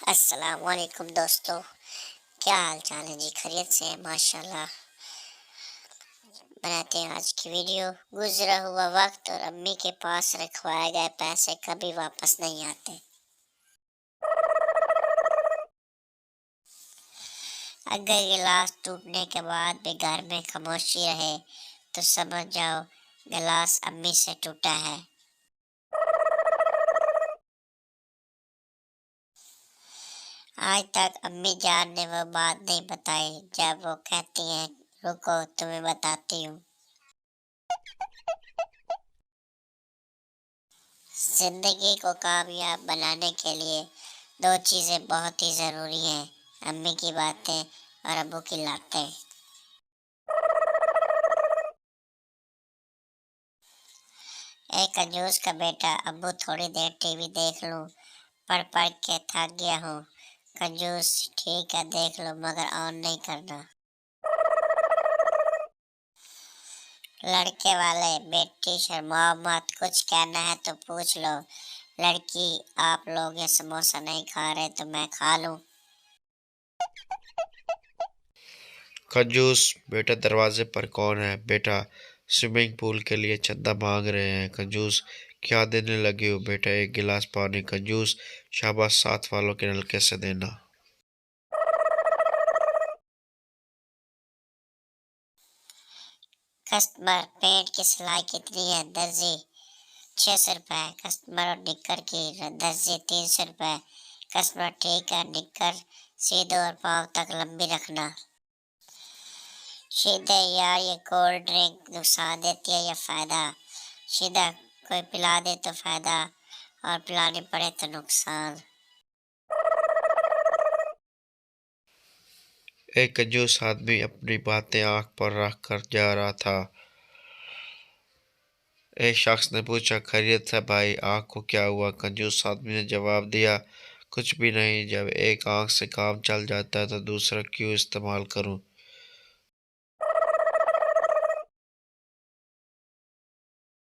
अस्सलाम वालेकुम दोस्तों, क्या हाल चाल है जी? खैरियत से हैं? माशाल्लाह। बनाते हैं आज की वीडियो। गुजरा हुआ वक्त और अम्मी के पास रखवाए गए पैसे कभी वापस नहीं आते। अगर गिलास टूटने के बाद भी घर में खामोशी रहे तो समझ जाओ गिलास अम्मी से टूटा है। आज तक अम्मी जान ने वो बात नहीं बताई जब वो कहती हैं रुको तुम्हें बताती हूँ। जिंदगी को कामयाब बनाने के लिए दो चीजें बहुत ही जरूरी हैं, अम्मी की बातें और अब्बू की लातें। एक कंजूस का बेटा, अब्बू थोड़ी देर टीवी देख लूं, पढ़ पढ़ के थक गया हूँ। कंजूस, ठीक है देख लो मगर ऑन नहीं करना। लड़के वाले, बेटी शर्माओ मत, कुछ कहना है तो पूछ लो। लड़की, आप लोग ये समोसा नहीं खा रहे तो मैं खा लूं। कंजूस, बेटा दरवाजे पर कौन है? बेटा स्विमिंग पूल के लिए चंदा मांग रहे हैं। कंजूस, क्या देने लगे हो? बेटा एक गिलास पानी। कंजूस, शाबाश, साथ वालों के नलके से देना। कस्टमर, पेंट की सिलाई कितनी है? दर्जी, 600 रुपए। कस्टमर, और निक्कर की? दर्जी, 300 रुपए। कस्टमर, ठीक है निक्कर सीधे और पाँव तक लंबी रखना। सीधे, यार ये कोल्ड ड्रिंक नुकसान देती है या फायदा? सीधा, कोई पिला दे तो फायदा और पिलानी पड़े तो नुकसान। एक कंजूस आदमी अपनी बातें आंख पर रख कर जा रहा था। एक शख्स ने पूछा, खैरियत है भाई, आंख को क्या हुआ? कंजूस आदमी ने जवाब दिया, कुछ भी नहीं, जब एक आंख से काम चल जाता है तो दूसरा क्यों इस्तेमाल करूं?